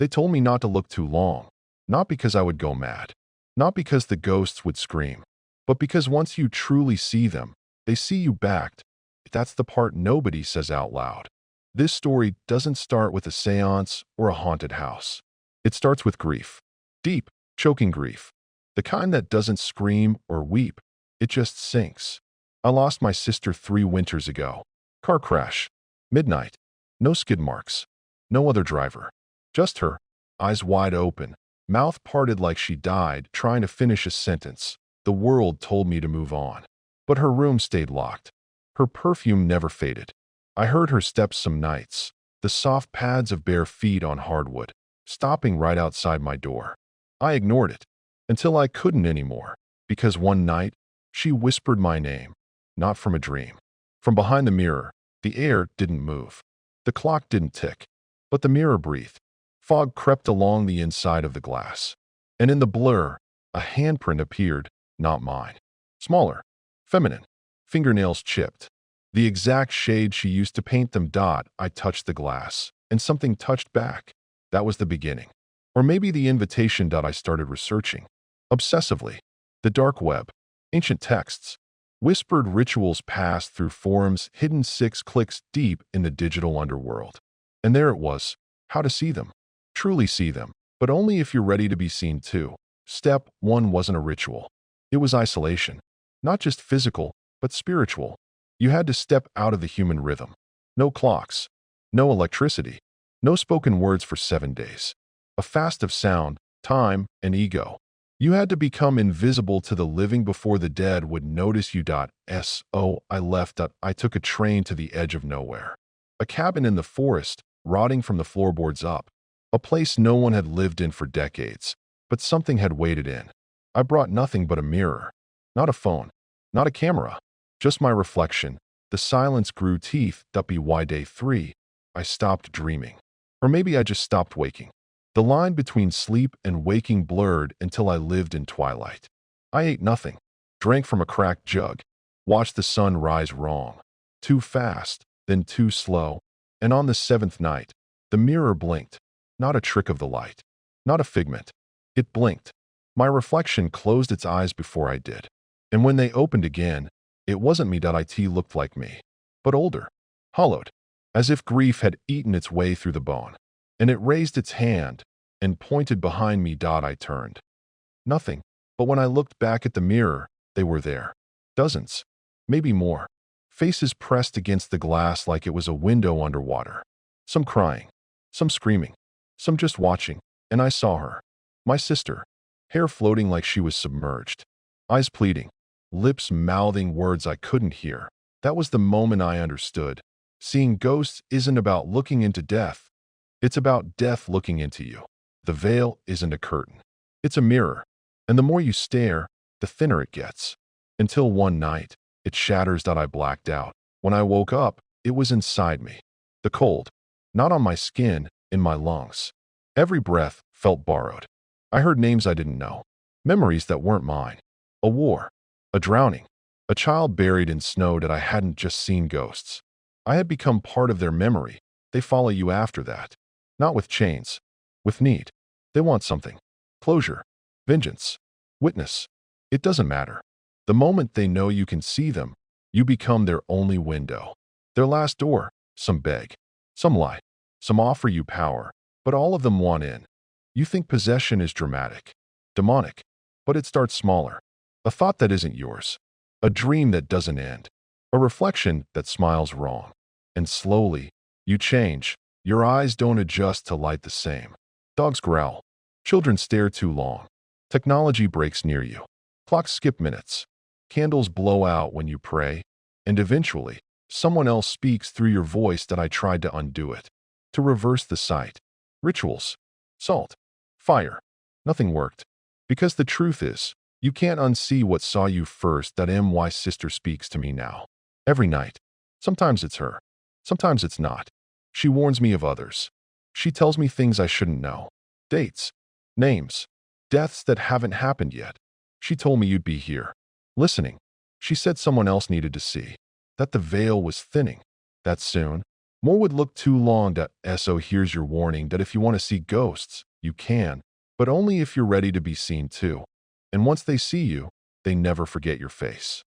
They told me not to look too long, not because I would go mad, not because the ghosts would scream, but because once you truly see them, they see you back. That's the part nobody says out loud. This story doesn't start with a seance or a haunted house. It starts with grief. Deep, choking grief. The kind that doesn't scream or weep. It just sinks. I lost my sister 3 winters ago. Car crash. Midnight. No skid marks. No other driver. Just her. Eyes wide open. Mouth parted like she died, trying to finish a sentence. The world told me to move on. But her room stayed locked. Her perfume never faded. I heard her steps some nights, the soft pads of bare feet on hardwood, stopping right outside my door. I ignored it, until I couldn't anymore, because one night, she whispered my name, not from a dream. From behind the mirror, the air didn't move. The clock didn't tick, but the mirror breathed. Fog crept along the inside of the glass. And in the blur, a handprint appeared, not mine. Smaller, feminine, fingernails chipped. The exact shade she used to paint them. I touched the glass, and something touched back. That was the beginning. Or maybe the invitation. I started researching. Obsessively. The dark web. Ancient texts. Whispered rituals passed through forums hidden 6 clicks deep in the digital underworld. And there it was. How to see them. Truly see them. But only if you're ready to be seen too. Step 1 wasn't a ritual. It was isolation. Not just physical, but spiritual. You had to step out of the human rhythm. No clocks, no electricity, no spoken words for 7 days. A fast of sound, time, and ego. You had to become invisible to the living before the dead would notice you. I left. I took a train to the edge of nowhere. A cabin in the forest, rotting from the floorboards up. A place no one had lived in for decades, but something had waited in. I brought nothing but a mirror. Not a phone, not a camera. Just my reflection. The silence grew teeth. By day 3, I stopped dreaming. Or maybe I just stopped waking. The line between sleep and waking blurred until I lived in twilight. I ate nothing, drank from a cracked jug, watched the sun rise wrong. Too fast, then too slow. And on the 7th night, the mirror blinked. Not a trick of the light. Not a figment. It blinked. My reflection closed its eyes before I did. And when they opened again, it wasn't me. It looked like me, but older, hollowed, as if grief had eaten its way through the bone. And it raised its hand and pointed behind me. I turned. Nothing. But when I looked back at the mirror, they were there. Dozens, maybe more. Faces pressed against the glass like it was a window underwater. Some crying, some screaming, some just watching. And I saw her. My sister. Hair floating like she was submerged. Eyes pleading. Lips mouthing words I couldn't hear. That was the moment I understood. Seeing ghosts isn't about looking into death. It's about death looking into you. The veil isn't a curtain. It's a mirror. And the more you stare, the thinner it gets. Until one night, it shatters. I blacked out. When I woke up, it was inside me. The cold. Not on my skin, in my lungs. Every breath felt borrowed. I heard names I didn't know. Memories that weren't mine. A war. A drowning. A child buried in snow. I hadn't just seen ghosts. I had become part of their memory. They follow you after that. Not with chains. With need. They want something. Closure. Vengeance. Witness. It doesn't matter. The moment they know you can see them, you become their only window. Their last door. Some beg. Some lie. Some offer you power. But all of them want in. You think possession is dramatic. Demonic. But it starts smaller. A thought that isn't yours. A dream that doesn't end. A reflection that smiles wrong. And slowly, you change. Your eyes don't adjust to light the same. Dogs growl. Children stare too long. Technology breaks near you. Clocks skip minutes. Candles blow out when you pray. And eventually, someone else speaks through your voice. I tried to undo it. To reverse the sight. Rituals. Salt. Fire. Nothing worked. Because the truth is, you can't unsee what saw you first. My sister speaks to me now. Every night. Sometimes it's her. Sometimes it's not. She warns me of others. She tells me things I shouldn't know. Dates. Names. Deaths that haven't happened yet. She told me you'd be here. Listening. She said someone else needed to see. That the veil was thinning. That soon, More would look too long. So here's your warning that if you want to see ghosts, you can, but only if you're ready to be seen too. And once they see you, they never forget your face.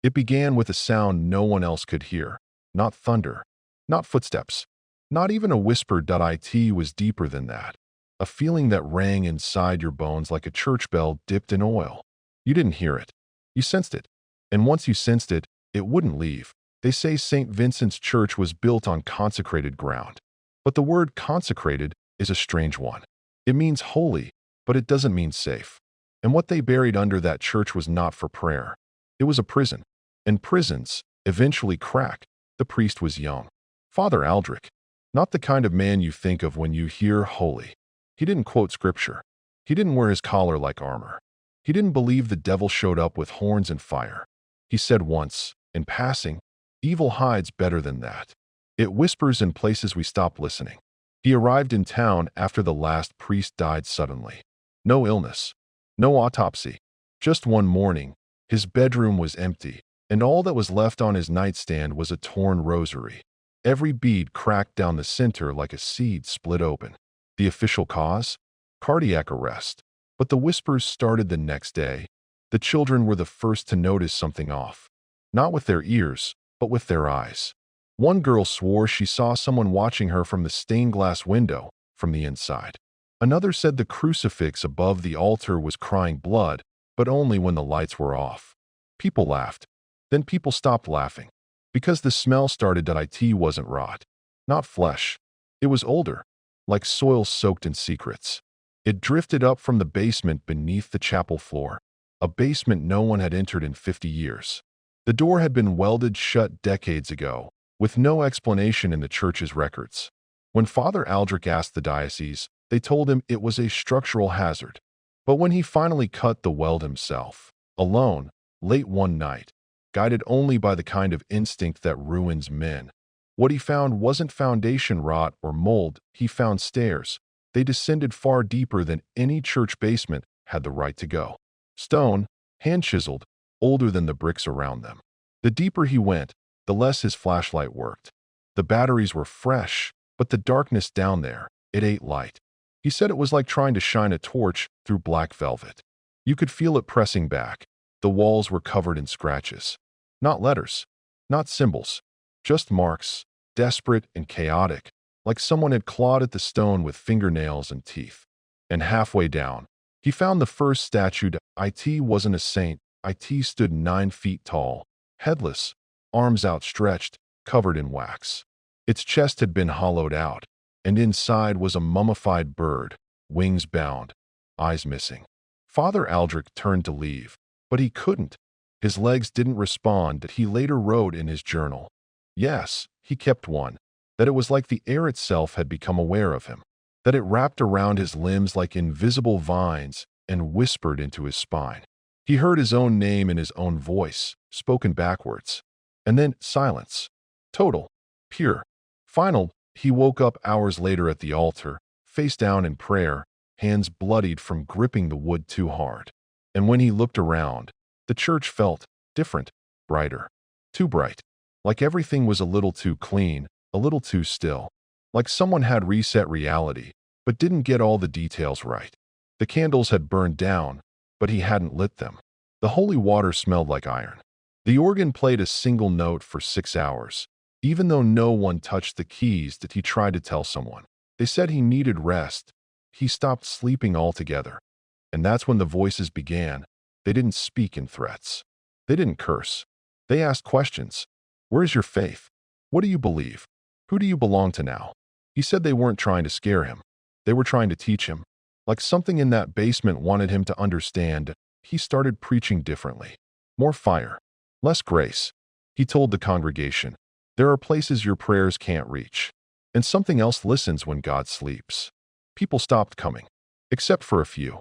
It began with a sound no one else could hear. Not thunder, not footsteps, not even a whisper. It was deeper than that. A feeling that rang inside your bones like a church bell dipped in oil. You didn't hear it. You sensed it. And once you sensed it, it wouldn't leave. They say St. Vincent's Church was built on consecrated ground. But the word consecrated is a strange one. It means holy, but it doesn't mean safe. And what they buried under that church was not for prayer. It was a prison. And prisons eventually crack. The priest was young. Father Aldrich. Not the kind of man you think of when you hear holy. He didn't quote scripture. He didn't wear his collar like armor. He didn't believe the devil showed up with horns and fire. He said once, in passing, evil hides better than that. It whispers in places we stop listening. He arrived in town after the last priest died suddenly. No illness. No autopsy. Just one morning, his bedroom was empty, and all that was left on his nightstand was a torn rosary. Every bead cracked down the center like a seed split open. The official cause? Cardiac arrest. But the whispers started the next day. The children were the first to notice something off. Not with their ears, but with their eyes. One girl swore she saw someone watching her from the stained glass window, from the inside. Another said the crucifix above the altar was crying blood, but only when the lights were off. People laughed. Then people stopped laughing. Because the smell started. It wasn't rot. Not flesh. It was older, like soil soaked in secrets. It drifted up from the basement beneath the chapel floor, a basement no one had entered in 50 years. The door had been welded shut decades ago, with no explanation in the church's records. When Father Aldrich asked the diocese, they told him it was a structural hazard. But when he finally cut the weld himself, alone, late one night, guided only by the kind of instinct that ruins men, what he found wasn't foundation rot or mold. He found stairs. They descended far deeper than any church basement had the right to go. Stone, hand-chiseled, older than the bricks around them. The deeper he went, the less his flashlight worked. The batteries were fresh, but the darkness down there, it ate light. He said it was like trying to shine a torch through black velvet. You could feel it pressing back. The walls were covered in scratches. Not letters, not symbols, just marks, desperate and chaotic, like someone had clawed at the stone with fingernails and teeth. And halfway down, he found the first statue. It wasn't a saint. It stood 9 feet tall, headless, arms outstretched, covered in wax. Its chest had been hollowed out, and inside was a mummified bird, wings bound, eyes missing. Father Aldrich turned to leave, but he couldn't. His legs didn't respond. That he later wrote in his journal. Yes, he kept one. That it was like the air itself had become aware of him. That it wrapped around his limbs like invisible vines and whispered into his spine. He heard his own name in his own voice, spoken backwards. And then silence. Total. Pure. Final. He woke up hours later at the altar, face down in prayer, hands bloodied from gripping the wood too hard. And when he looked around, the church felt different, brighter. Too bright. Like everything was a little too clean, a little too still. Like someone had reset reality, but didn't get all the details right. The candles had burned down, but he hadn't lit them. The holy water smelled like iron. The organ played a single note for 6 hours, even though no one touched the keys. That he tried to tell someone. They said he needed rest. He stopped sleeping altogether. And that's when the voices began. They didn't speak in threats. They didn't curse. They asked questions. Where's your faith? What do you believe? Who do you belong to now? He said they weren't trying to scare him. They were trying to teach him. Like something in that basement wanted him to understand. He started preaching differently. More fire. Less grace. He told the congregation, there are places your prayers can't reach. And something else listens when God sleeps. People stopped coming. Except for a few.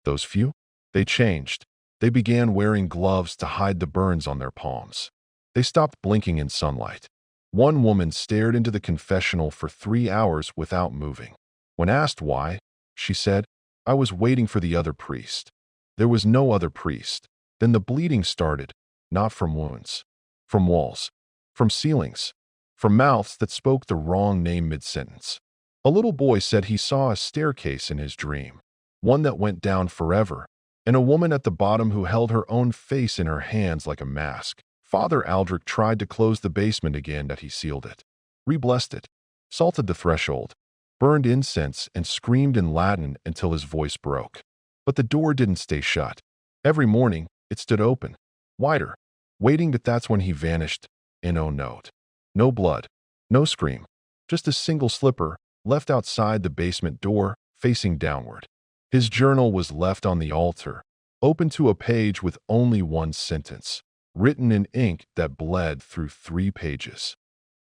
Those few? They changed. They began wearing gloves to hide the burns on their palms. They stopped blinking in sunlight. One woman stared into the confessional for 3 hours without moving. When asked why, she said, I was waiting for the other priest. There was no other priest. Then the bleeding started, not from wounds, from walls, from ceilings, from mouths that spoke the wrong name mid-sentence. A little boy said he saw a staircase in his dream, one that went down forever, and a woman at the bottom who held her own face in her hands like a mask. Father Aldrich tried to close the basement again, that he sealed it, re-blessed it, salted the threshold, burned incense, and screamed in Latin until his voice broke. But the door didn't stay shut. Every morning, it stood open, wider, waiting, but that's when he vanished. And oh note. No blood, no scream, just a single slipper left outside the basement door, facing downward. His journal was left on the altar, open to a page with only one sentence, written in ink that bled through 3 pages.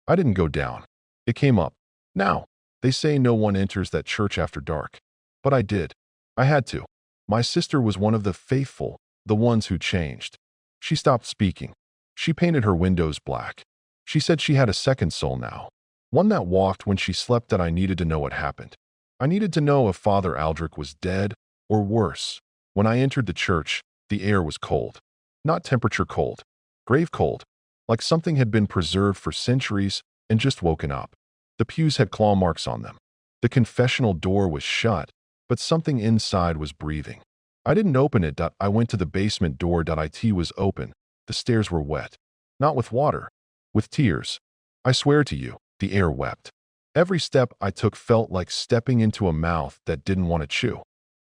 I didn't go down. It came up. Now, they say no one enters that church after dark. But I did. I had to. My sister was one of the faithful, the ones who changed. She stopped speaking. She painted her windows black. She said she had a second soul now, one that walked when she slept, that I needed to know what happened. I needed to know if Father Aldrich was dead, or worse. When I entered the church, the air was cold. Not temperature cold, grave cold, like something had been preserved for centuries and just woken up. The pews had claw marks on them. The confessional door was shut, but something inside was breathing. I didn't open it. I went to the basement door. It was open. The stairs were wet. Not with water, with tears. I swear to you, the air wept. Every step I took felt like stepping into a mouth that didn't want to chew.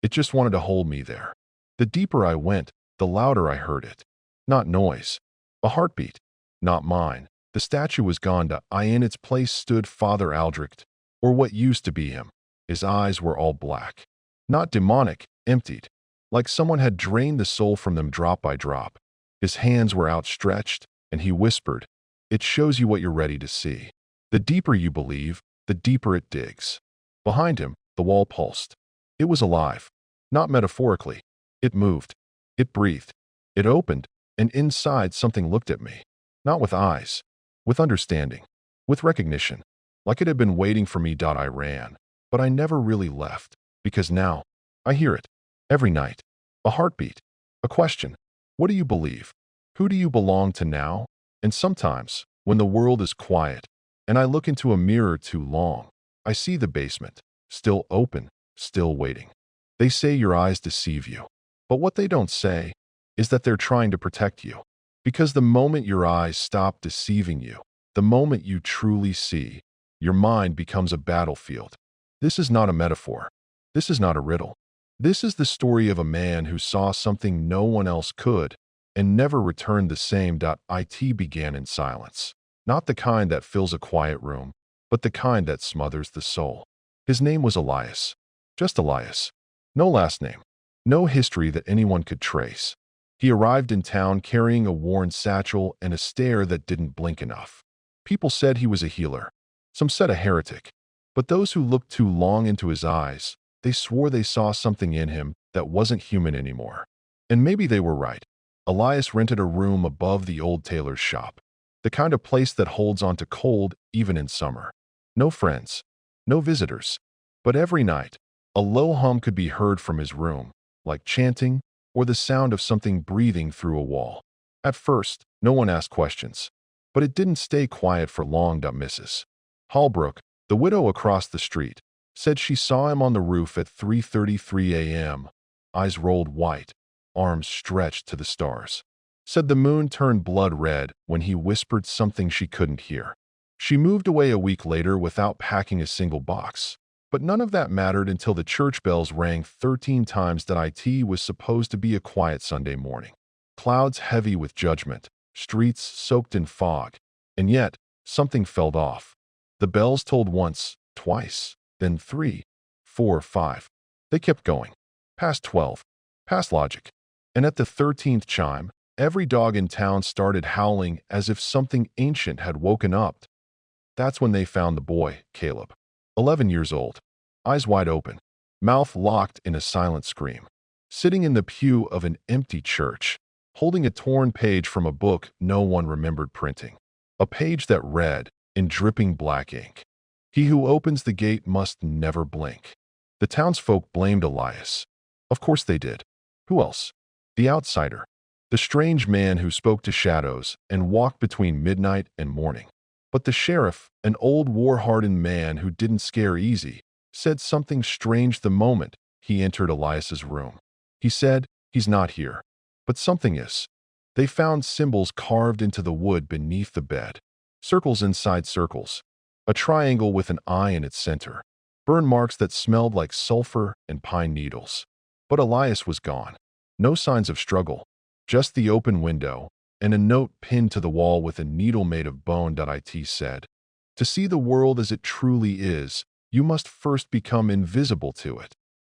It just wanted to hold me there. The deeper I went, the louder I heard it. Not noise. A heartbeat. Not mine. The statue was gone. In its place stood Father Aldrich, or what used to be him. His eyes were all black. Not demonic, emptied. Like someone had drained the soul from them drop by drop. His hands were outstretched, and he whispered, "It shows you what you're ready to see. The deeper you believe, the deeper it digs." Behind him, the wall pulsed. It was alive. Not metaphorically. It moved. It breathed. It opened, and inside something looked at me. Not with eyes. With understanding. With recognition. Like it had been waiting for me. I ran. But I never really left. Because now, I hear it. Every night. A heartbeat. A question. What do you believe? Who do you belong to now? And sometimes, when the world is quiet, and I look into a mirror too long, I see the basement, still open, still waiting. They say your eyes deceive you. But what they don't say is that they're trying to protect you. Because the moment your eyes stop deceiving you, the moment you truly see, your mind becomes a battlefield. This is not a metaphor. This is not a riddle. This is the story of a man who saw something no one else could and never returned the same. It began in silence. Not the kind that fills a quiet room, but the kind that smothers the soul. His name was Elias. Just Elias. No last name. No history that anyone could trace. He arrived in town carrying a worn satchel and a stare that didn't blink enough. People said he was a healer. Some said a heretic. But those who looked too long into his eyes, they swore they saw something in him that wasn't human anymore. And maybe they were right. Elias rented a room above the old tailor's shop. The kind of place that holds on to cold even in summer. No friends. No visitors. But every night, a low hum could be heard from his room, like chanting or the sound of something breathing through a wall. At first, no one asked questions. But it didn't stay quiet for long. Mrs. Holbrook, the widow across the street, said she saw him on the roof at 3:33 a.m., eyes rolled white, arms stretched to the stars. Said the moon turned blood red when he whispered something she couldn't hear. She moved away a week later without packing a single box. But none of that mattered until the church bells rang 13 times. It was supposed to be a quiet Sunday morning. Clouds heavy with judgment, streets soaked in fog, and yet something felt off. The bells tolled once, twice, then 3, 4, 5. They kept going. Past 12. Past logic. And at the 13th chime, every dog in town started howling as if something ancient had woken up. That's when they found the boy, Caleb. 11 years old. Eyes wide open. Mouth locked in a silent scream. Sitting in the pew of an empty church, holding a torn page from a book no one remembered printing. A page that read, in dripping black ink, "He who opens the gate must never blink." The townsfolk blamed Elias. Of course they did. Who else? The outsider. The strange man who spoke to shadows and walked between midnight and morning. But the sheriff, an old war-hardened man who didn't scare easy, said something strange the moment he entered Elias's room. He said, "He's not here." But something is. They found symbols carved into the wood beneath the bed. Circles inside circles. A triangle with an eye in its center. Burn marks that smelled like sulfur and pine needles. But Elias was gone. No signs of struggle. Just the open window and a note pinned to the wall with a needle made of bone. It said, "To see the world as it truly is, you must first become invisible to it."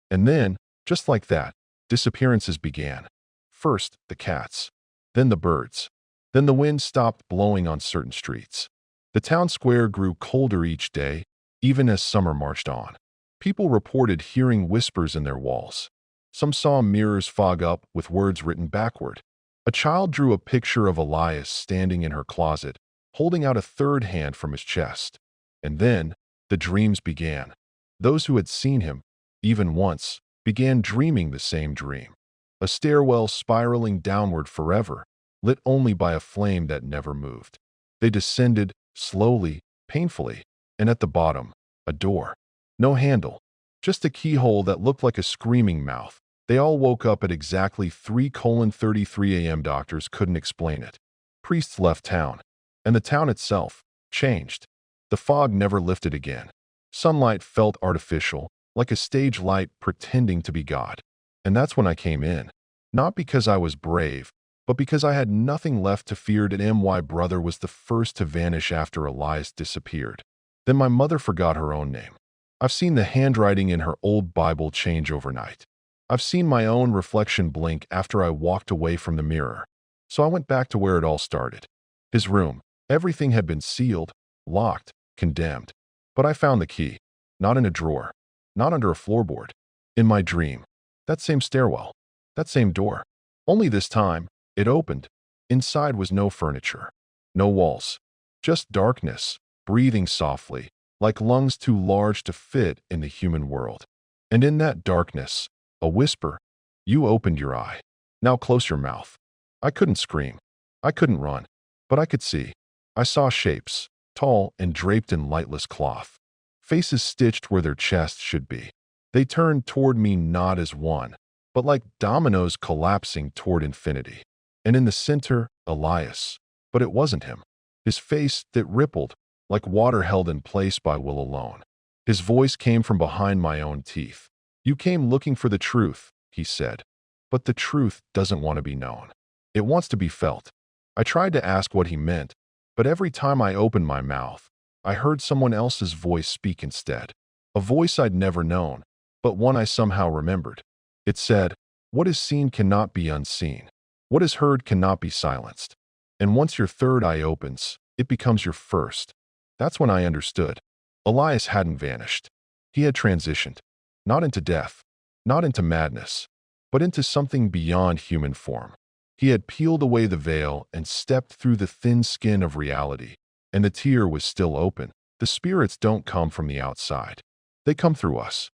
And then, just like that, disappearances began. First, the cats. Then the birds. Then the wind stopped blowing on certain streets. The town square grew colder each day, even as summer marched on. People reported hearing whispers in their walls. Some saw mirrors fog up with words written backward. A child drew a picture of Elias standing in her closet, holding out a third hand from his chest. And then, the dreams began. Those who had seen him, even once, began dreaming the same dream. A stairwell spiraling downward forever, lit only by a flame that never moved. They descended, slowly, painfully, and at the bottom, a door. No handle, just a keyhole that looked like a screaming mouth. They all woke up at exactly 3:33 a.m. Doctors couldn't explain it. Priests left town, and the town itself changed. The fog never lifted again. Sunlight felt artificial, like a stage light pretending to be God. And that's when I came in. Not because I was brave, but because I had nothing left to fear. My brother was the first to vanish after Elias disappeared. Then my mother forgot her own name. I've seen the handwriting in her old Bible change overnight. I've seen my own reflection blink after I walked away from the mirror. So I went back to where it all started. His room. Everything had been sealed, locked, condemned. But I found the key. Not in a drawer. Not under a floorboard. In my dream. That same stairwell. That same door. Only this time, it opened. Inside was no furniture. No walls. Just darkness, breathing softly, like lungs too large to fit in the human world. And in that darkness, a whisper. "You opened your eye. Now close your mouth." I couldn't scream. I couldn't run. But I could see. I saw shapes, tall and draped in lightless cloth. Faces stitched where their chests should be. They turned toward me not as one, but like dominoes collapsing toward infinity. And in the center, Elias. But it wasn't him. His face that rippled, like water held in place by will alone. His voice came from behind my own teeth. "You came looking for the truth," he said. "But the truth doesn't want to be known. It wants to be felt." I tried to ask what he meant, but every time I opened my mouth, I heard someone else's voice speak instead. A voice I'd never known, but one I somehow remembered. It said, "What is seen cannot be unseen. What is heard cannot be silenced. And once your third eye opens, it becomes your first." That's when I understood. Elias hadn't vanished. He had transitioned. Not into death, not into madness, but into something beyond human form. He had peeled away the veil and stepped through the thin skin of reality. And the tear was still open. The spirits don't come from the outside. They come through us.